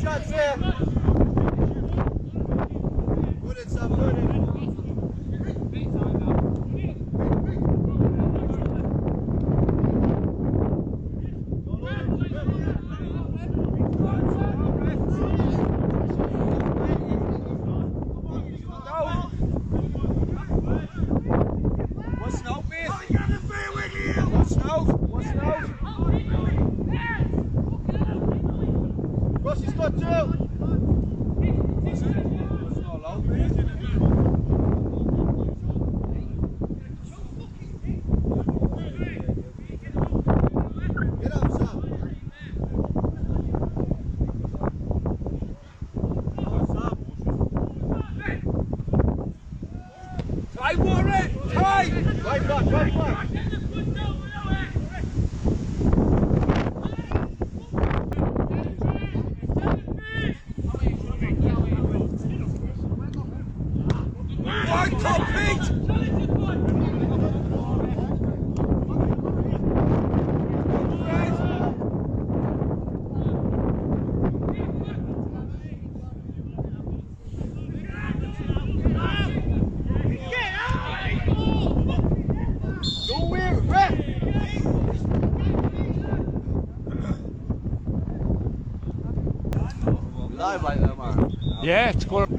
chance there. Good it, Sam, good it. Yeah, it's going.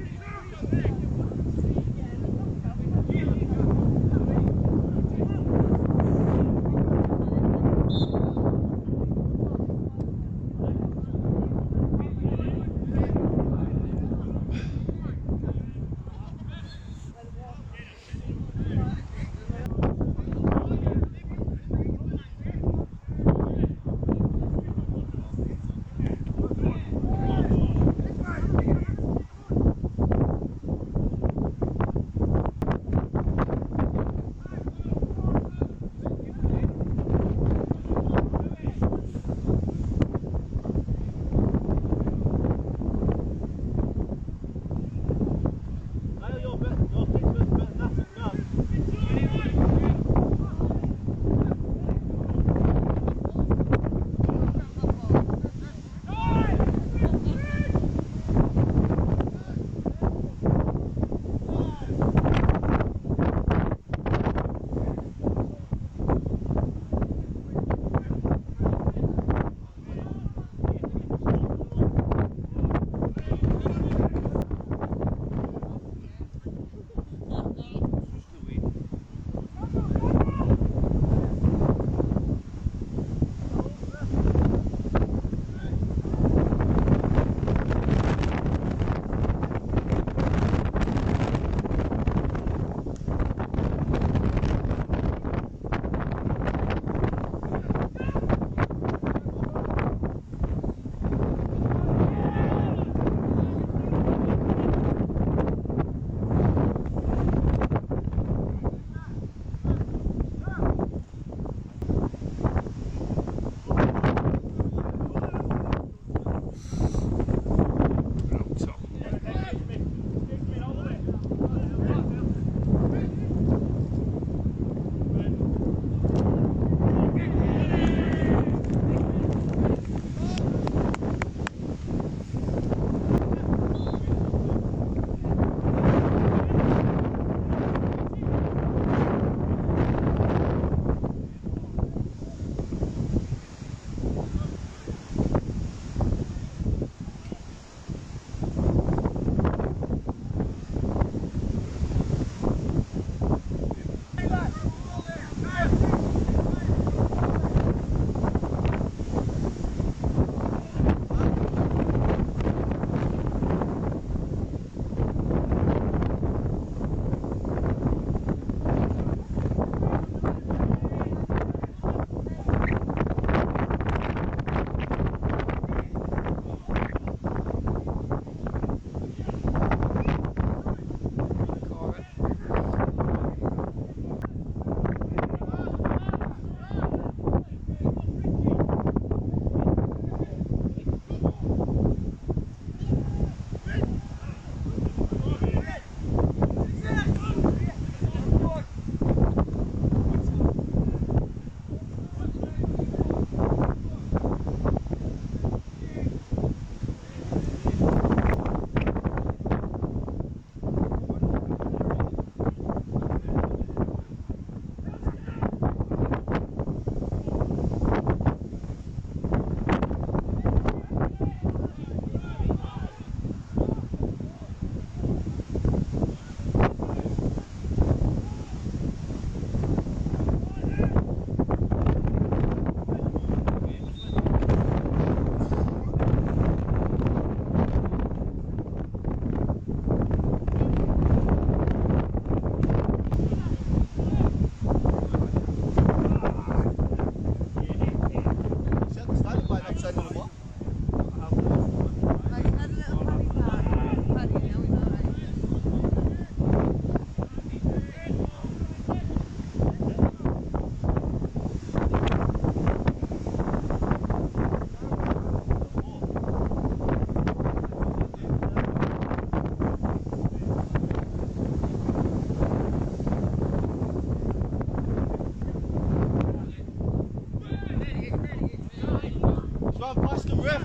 ref.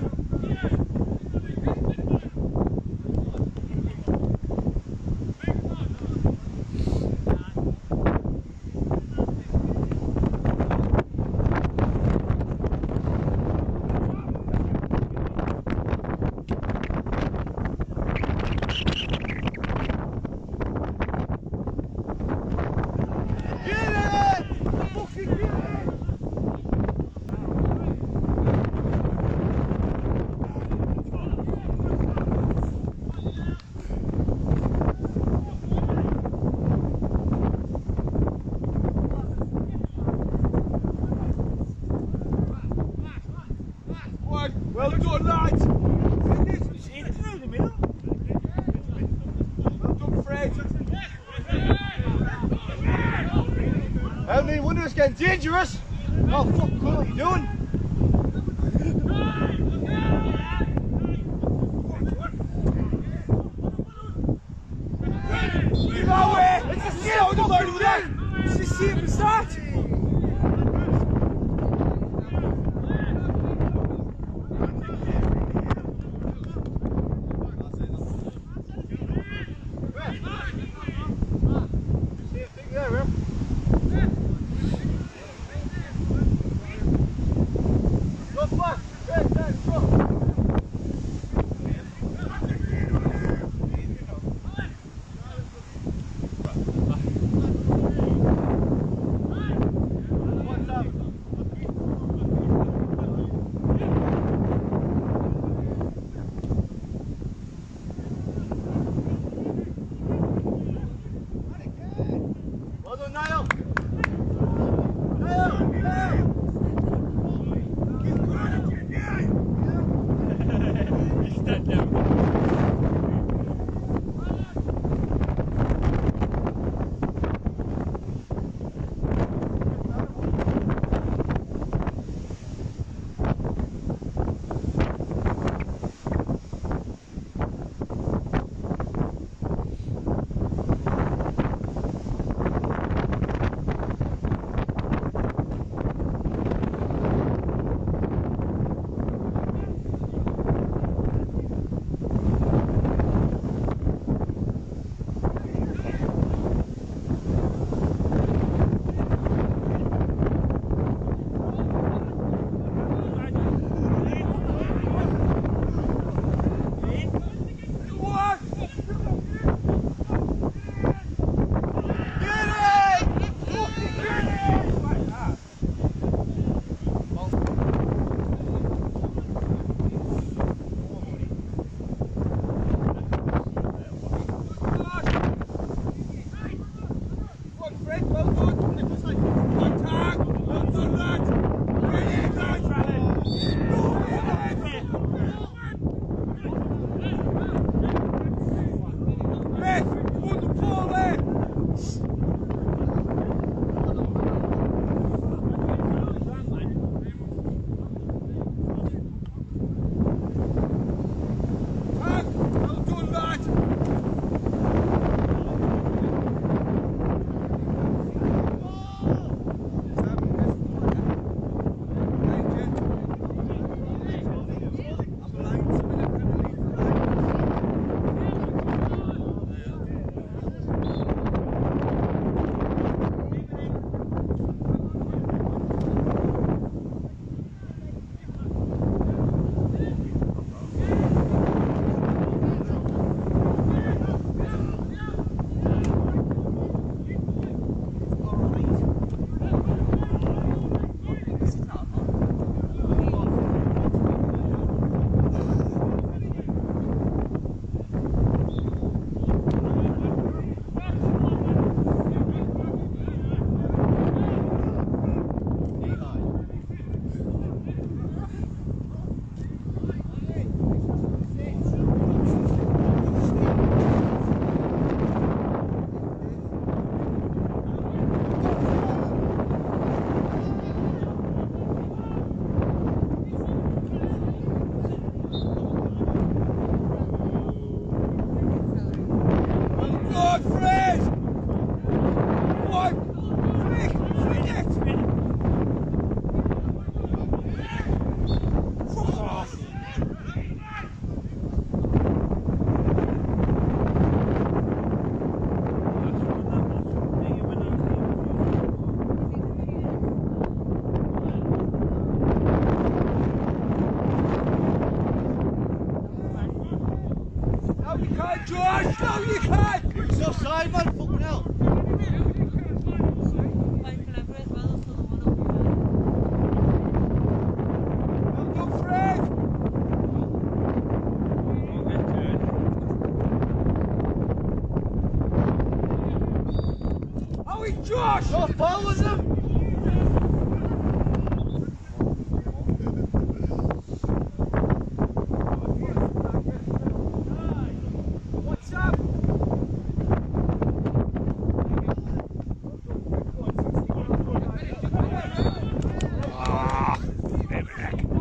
Well done, lads! He's in through the middle. Well done, Fred! How many wonders getting dangerous? Oh, fuck, what are you doing? No way! It's a steal! Don't worry with that! It's the same start! Well done, Niall! He's dead now. wide man, fucking hell. Go Fred! Oh, he Josh! What foul was him? What's up? Ah, 𝗕𝗵𝗲𝗃𝗲𝗃.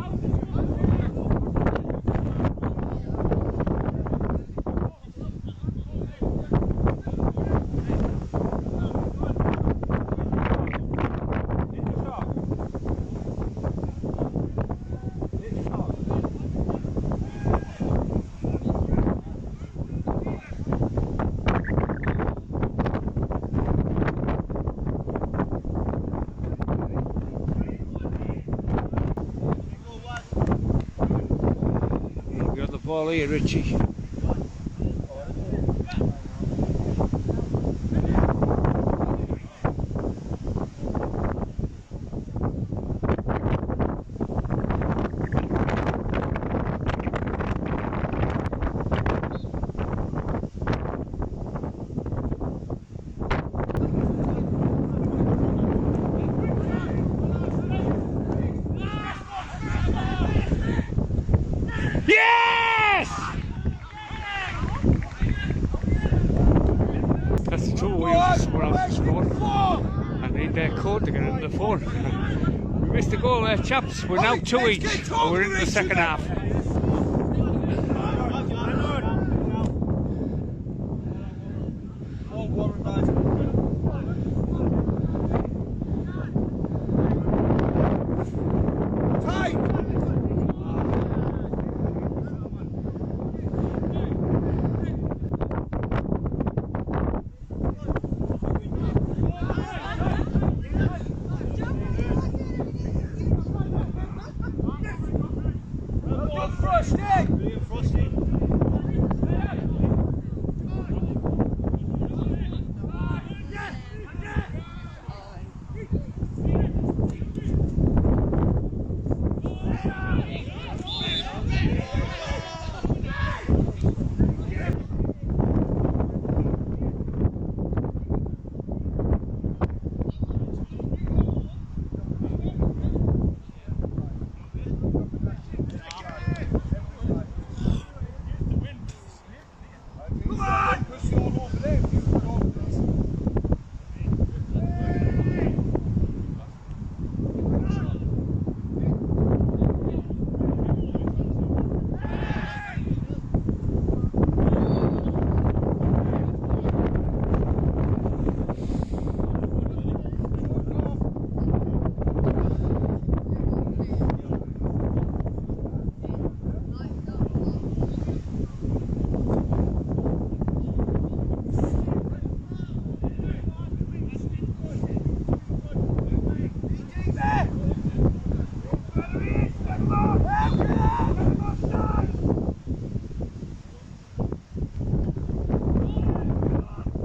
You've got the ball here, Richie. Yes! That's the trouble, we have to score out to score. I need their code to get into the phone. We missed the goal there, chaps. We're now 2 each, and we're into the second half.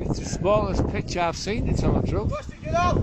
It's the smallest pitch I've seen in someone's roof. Get out!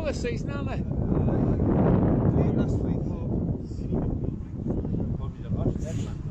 this season, aren't they? Last week, probably the last one.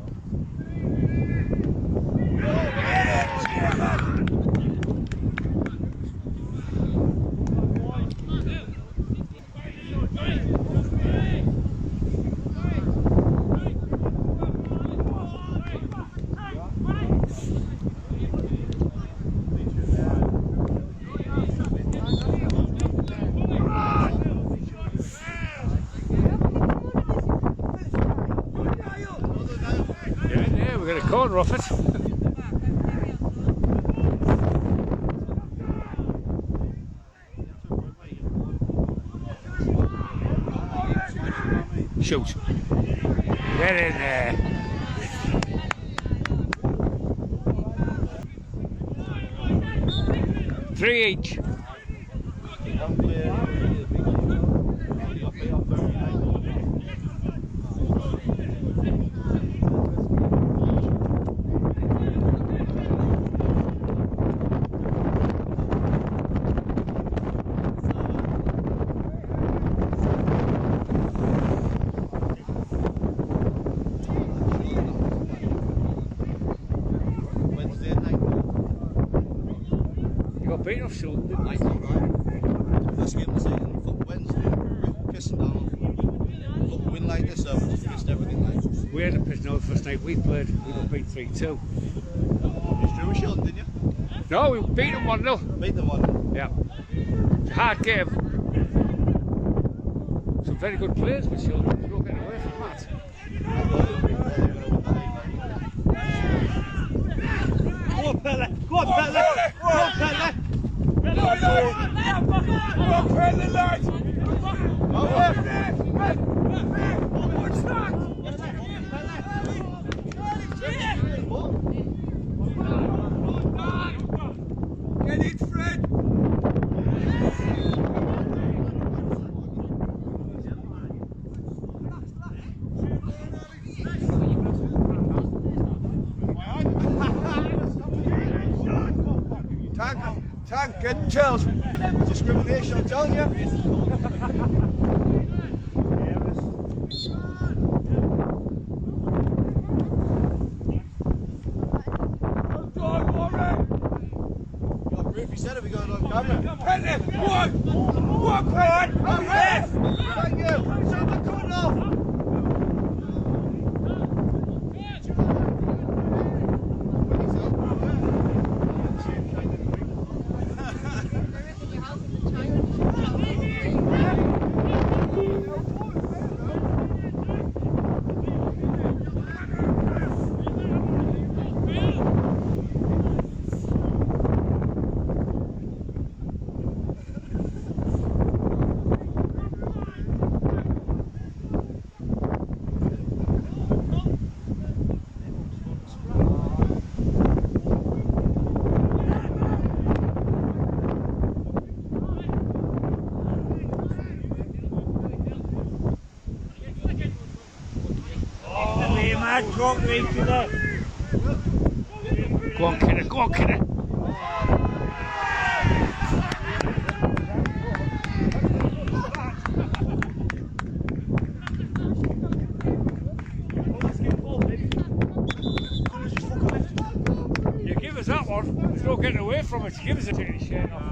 Yeah, we've got a corner off it. Shoot. Get in there. Three each. You got beaten off Shilton, didn't you? First game of the season, fuck Wednesday, pissing down. Fuck win like this, so we just pissed everything like. We had a piss note first night we played. We got beat 3-2. You drew with Shilton, didn't you? No, we beat them 1-0. Beat them 1. Yeah. It's a hard game. Some very good players with Shilton. We're not getting away from that. Go on, Pele! Go on, Pele! Go on, Pele! Go on, Pele, lads! What's that? Get it, Fred! Tag, get chills. Discrimination, I'm telling you. Got proof, he said it, we got it on camera. Pele, one! One, Pele! Thank you. Shut the cut off. Go on, kidder, go on, kidder. You give us that one, there's no getting away from it. You give us a ticket share off.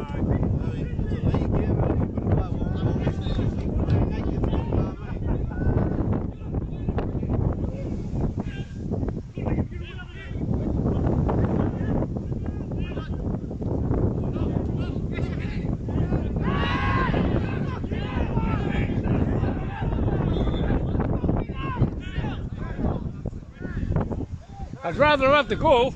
I'd rather have the goal.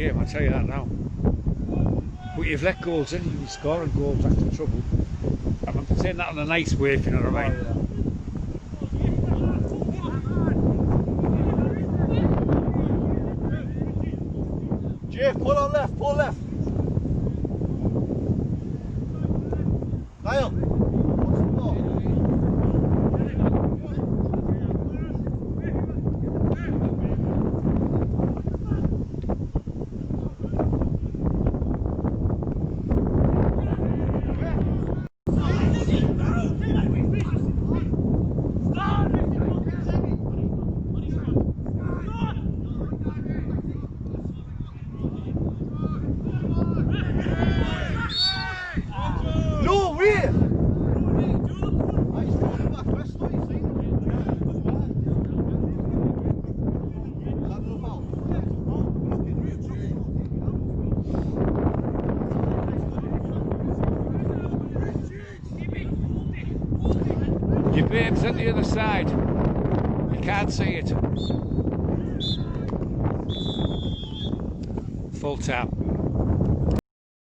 game, I'll tell you that now. But you've let goals in, you're scoring goals, that's the trouble. I'm saying that in a nice way, if you know what I mean. Jeff, pull on left, pull left. Niall. No, wait! 𝗕𝗵𝗶𝗹𝗹𝗶 at the other side. You can't see it. Full tap.